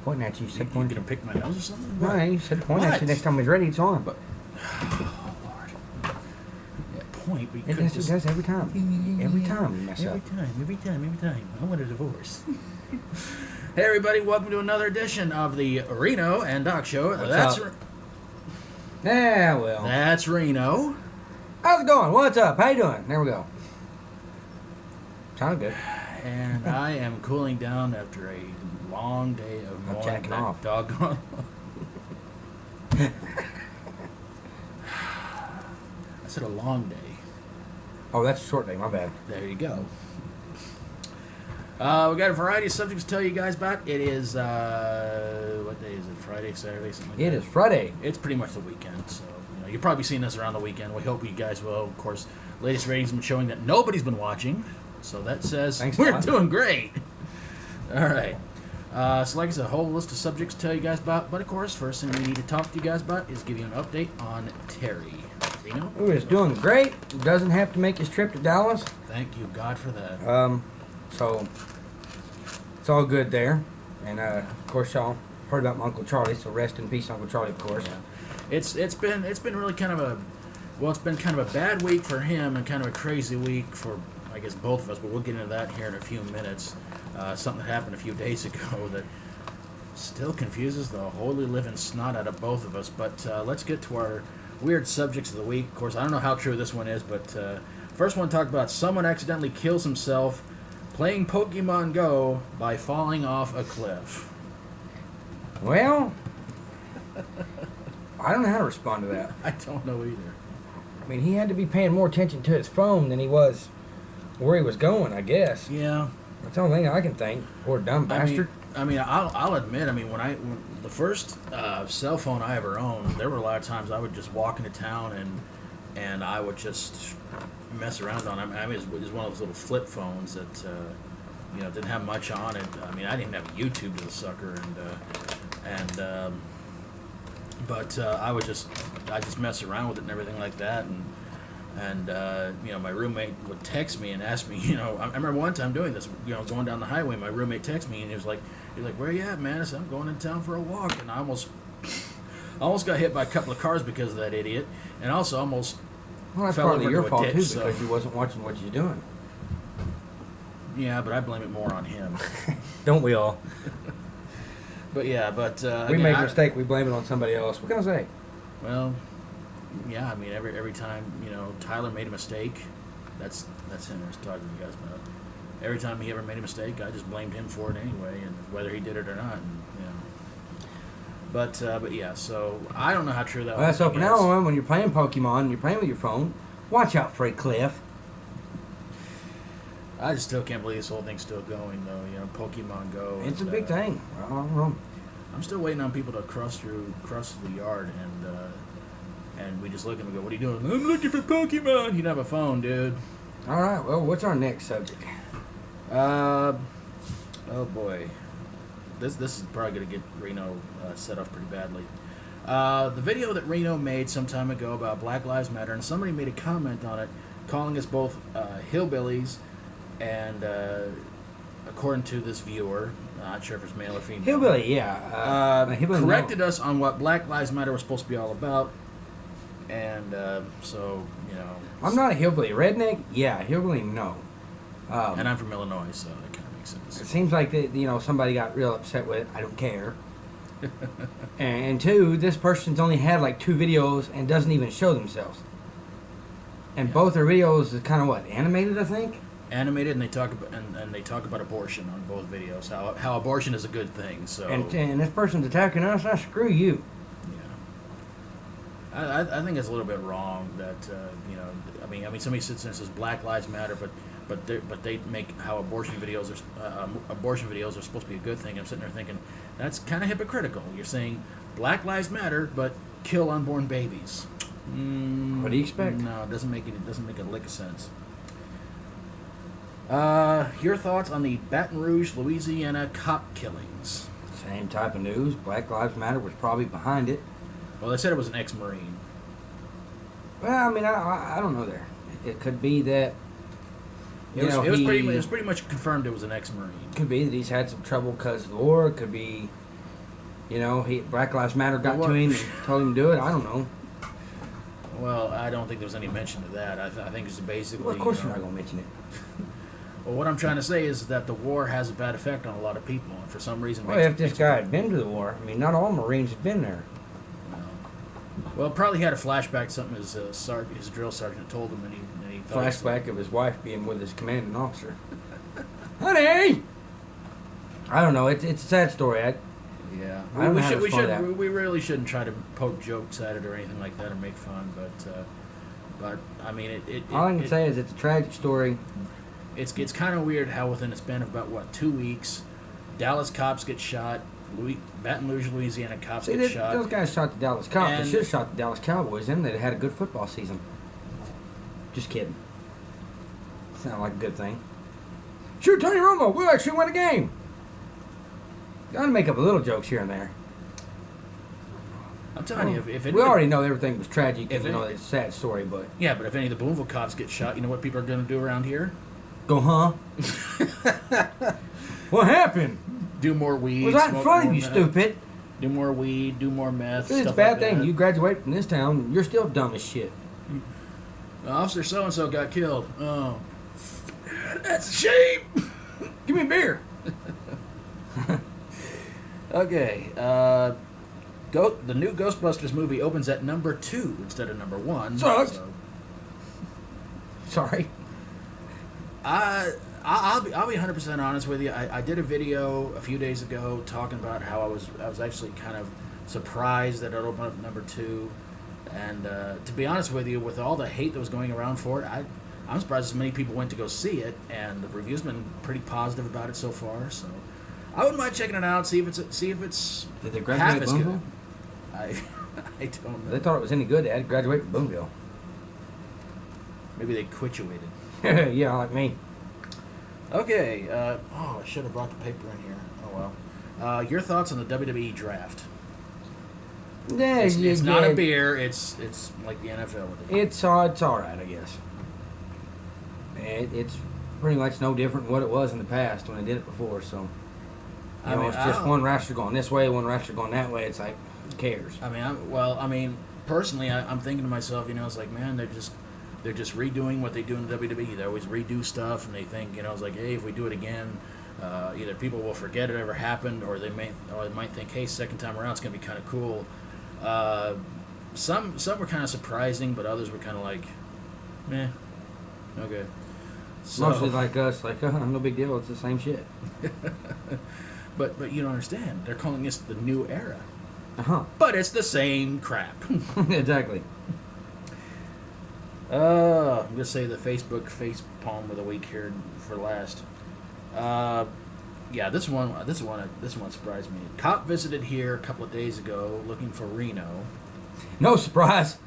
pointing at you. You gonna pick my nose or something? No, you said pointing at you next time he's ready. It's on. But oh Lord, yeah, point. But It does every time. Every time you mess up. Every time. I want a divorce. Hey everybody, welcome to another edition of the Reno and Doc Show. What's up? Yeah, well. That's Reno. How's it going? What's up? How you doing? There we go. Sounded good. And I am cooling down after a long day of mowing jacking that off. doggone. I said a long day. Oh, that's a short day. My bad. There you go. We got a variety of subjects to tell you guys about. It is, what day is it? Friday, Saturday, something like that? It is Friday. It's pretty much the weekend, so you'll probably see this around the weekend. We hope you guys will. Of course, latest ratings have been showing that nobody's been watching, so that says we're doing great. All right. So like I said, a whole list of subjects to tell you guys about, but of course, first thing we need to talk to you guys about is give you an update on Terry. Reno? Who is doing great. Doesn't have to make his trip to Dallas. Thank you, God, for that. So it's all good there. And of course, y'all heard about my Uncle Charlie, so rest in peace, Uncle Charlie, of course. Yeah. It's been really kind of a bad week for him and kind of a crazy week for, I guess, both of us, but we'll get into that here in a few minutes. Something that happened a few days ago that still confuses the holy living snot out of both of us. But let's get to our weird subjects of the week. Of course, I don't know how true this one is, but first one talked about someone accidentally kills himself playing Pokemon Go by falling off a cliff. Well, I don't know how to respond to that. I don't know either. I mean, he had to be paying more attention to his phone than he was where he was going, I guess. Yeah. That's the only thing I can think. Poor dumb bastard. I'll admit, when the first cell phone I ever owned, there were a lot of times I would just walk into town and I would just mess around on it. It was one of those little flip phones that didn't have much on it. I didn't even have YouTube to the sucker, but I just mess around with it and everything like that, and my roommate would text me and ask me, I remember one time doing this, going down the highway, my roommate texted me and he was like, where you at, man? I said, I'm going in town for a walk, and I almost got hit by a couple of cars because of that idiot, and also almost that's fell partly over your into a fault ditch, too, so. because you wasn't watching what you're doing. Yeah, but I blame it more on him. Don't we all? But we make a mistake, we blame it on somebody else. What can I say? Well, yeah, every time Tyler made a mistake, that's him I was talking to you guys about. Every time he ever made a mistake, I just blamed him for it anyway, and whether he did it or not. But yeah, so I don't know how true that was. So from now on, when you're playing Pokemon and you're playing with your phone, watch out for a cliff. I just still can't believe this whole thing's still going, though. Pokemon Go. It's a big thing. I don't know. I'm still waiting on people to cross the yard, and we just look and we go, "What are you doing?" I'm looking for Pokemon. You don't have a phone, dude. All right. Well, what's our next subject? Oh boy, this is probably gonna get Reno set off pretty badly. The video that Reno made some time ago about Black Lives Matter, and somebody made a comment on it, calling us both hillbillies, and according to this viewer, not sure if it's male or female. Hillbilly, yeah. Corrected us on what Black Lives Matter was supposed to be all about, and I'm not a hillbilly. Redneck, yeah. Hillbilly, no. And I'm from Illinois, so that kind of makes sense. It seems like somebody got real upset with it. I don't care. And two, this person's only had like 2 videos and doesn't even show themselves. And both their videos is kind of animated, I think. Animated, and they talk about abortion on both videos. How abortion is a good thing. So and this person's attacking us. Screw you. Yeah. I think it's a little bit wrong that somebody sits there and says Black Lives Matter, but they make how abortion videos are supposed to be a good thing. I'm sitting there thinking that's kind of hypocritical. You're saying Black Lives Matter, but kill unborn babies. What do you expect? No, it doesn't make a lick of sense. Your thoughts on the Baton Rouge, Louisiana cop killings? Same type of news. Black Lives Matter was probably behind it. Well, they said it was an ex-Marine. Well, I don't know there. It could be that It was pretty much confirmed it was an ex-Marine. Could be that he's had some trouble because of the war. It could be You know, Black Lives Matter got Well, to him and told him to do it. I don't know. Well, I don't think there was any mention of that. I think it's basically. Well, of course you're not going to mention it. Well, what I'm trying to say is that the war has a bad effect on a lot of people, and for some reason. Well, if this guy had been to the war, I mean, not all Marines have been there. Well, probably had a flashback to something his drill sergeant told him, and he thought Flashback of his wife being with his commanding officer. Honey! I don't know. It's a sad story. Yeah, I don't know how to respond to that. we really shouldn't try to poke jokes at it or anything like that or make fun, but I mean all I can say is it's a tragic story. It's kind of weird how within a span of about 2 weeks, Dallas cops get shot, Baton Rouge, Louisiana cops get shot. Those guys shot the Dallas cops. And They should have shot the Dallas Cowboys. Then they'd have had a good football season. Just kidding. Sound like a good thing. Shoot Tony Romo. We'll actually win a game. Gotta make up little jokes here and there. I'm telling you, if we already know everything was tragic, if you know, it's a sad story, but yeah, but if any of the Boonville cops get shot, you know what people are going to do around here? go, huh? What happened? Do more weed. Was right in smoke front of more you, meth, stupid. Do more weed, do more meth. It's a stuff bad like thing. that. You graduate from this town, you're still dumb as shit. Officer so and so got killed. Oh, that's a shame. Give me a beer. Okay. The new Ghostbusters movie opens at number 2 instead of number 1. Sucks. So. Sorry. I'll be 100% honest with you. I did a video a few days ago talking about how I was actually kind of surprised that it opened up at number 2, and to be honest with you, with all the hate that was going around for it, I'm surprised as many people went to go see it, and the reviews been pretty positive about it so far. So I wouldn't mind checking it out, see if it's Did they half graduate as Boonville? good. I don't know. They thought it was any good. They had to graduate from Boonville. Maybe they quituated. Yeah, like me. Okay. I should have brought the paper in here. Oh well. Your thoughts on the WWE draft? Yeah, It's not a beer. It's like the NFL. It's all right, I guess. It's pretty much no different than what it was in the past when they did it before. So, it's just one roster going this way, one roster going that way. It's like, who cares? Personally, I'm thinking to myself, it's like, man, they're just redoing what they do in WWE. They always redo stuff, and they think, it's like, hey, if we do it again, either people will forget it ever happened, or they might think, hey, second time around, it's gonna be kind of cool. Some were kind of surprising, but others were kind of like, meh, okay. So, Mostly like us, like, no big deal. It's the same shit. but you don't understand. They're calling this the new era. But it's the same crap. Exactly. I'm gonna say the Facebook face palm of the week here for last. Yeah, this one surprised me. Cop visited here a couple of days ago looking for Reno. No surprise.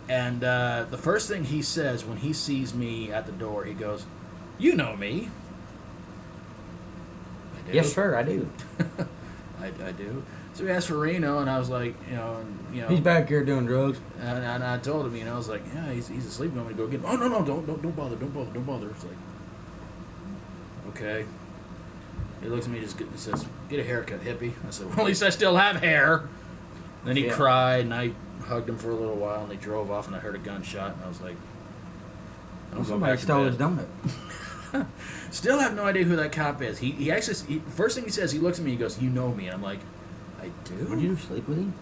And the first thing he says when he sees me at the door, he goes, "You know me." I do. Yes, sir, I do. I do. So he asked for Reno, and I was like, He's back here doing drugs. And I told him, I was like, yeah, he's asleep. You want me to go get him? Oh, no, don't bother. It's like, okay. He looks at me, he says, "Get a haircut, hippie." I said, "Well, at least I still have hair." Then he cried, and I hugged him for a little while, and they drove off, and I heard a gunshot, and I was like, somebody stole his donut. Still have no idea who that cop is. He actually, first thing he says, he looks at me, he goes, "You know me," and I'm like, "I do." Would you sleep with him?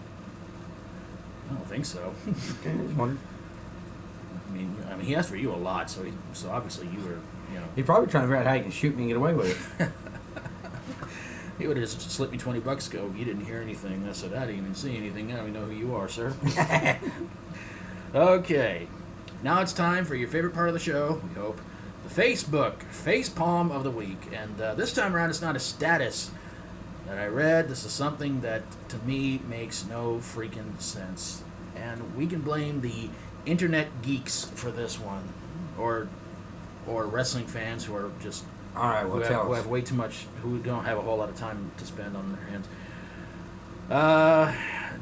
I don't think so. Okay, I just wondered. I mean, he asked for you a lot, so obviously you were, He's probably trying to figure out how he can shoot me and get away with it. He would have just slipped me $20 ago. You didn't hear anything. I said, "I didn't even see anything. Now we know who you are, sir." Okay. Now it's time for your favorite part of the show, we hope. The Facebook Facepalm of the Week. And this time around, it's not a status that I read. This is something that, to me, makes no freaking sense. And we can blame the internet geeks for this one. Or wrestling fans who are just... All right, well, who have way too much, who don't have a whole lot of time to spend on their hands.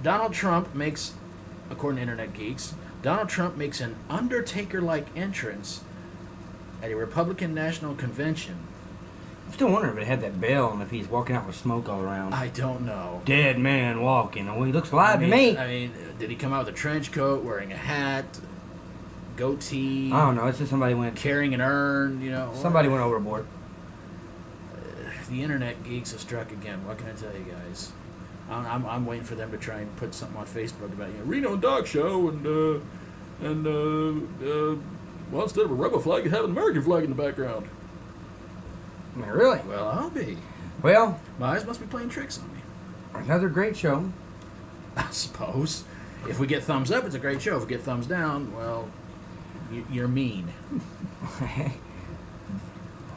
Donald Trump makes, according to Internet Geeks, Donald Trump makes an Undertaker-like entrance at a Republican National Convention. still wondering if it had that bell and if he's walking out with smoke all around. I don't know. Dead man walking. Well, he looks alive to me. I mean, did he come out with a trench coat, wearing a hat, goatee? I don't know. It's just somebody went. Carrying an urn, Somebody went overboard. The internet geeks have struck again. What can I tell you guys? I'm waiting for them to try and put something on Facebook about Reno Dog Show and well, instead of a rebel flag, you have an American flag in the background. I mean, really? Well, I'll be. Well, My eyes must be playing tricks on me. another great show. I suppose. If we get thumbs up, it's a great show. If we get thumbs down, well, you're mean.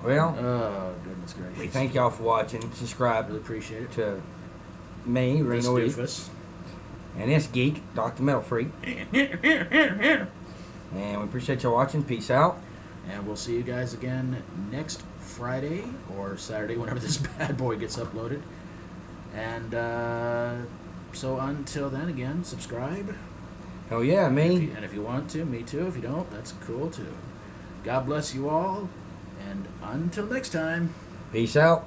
Well, Oh, goodness gracious. we thank y'all for watching. Subscribe Really appreciate it. to me, This Reno E, doofus. and this geek, Dr. Metal Freak. And we appreciate y'all watching. Peace out. And we'll see you guys again next Friday or Saturday, whenever this bad boy gets uploaded. And so until then, again, subscribe. Oh yeah, me. And if you want to, me too. If you don't, that's cool too. God bless you all. And until next time. Peace out.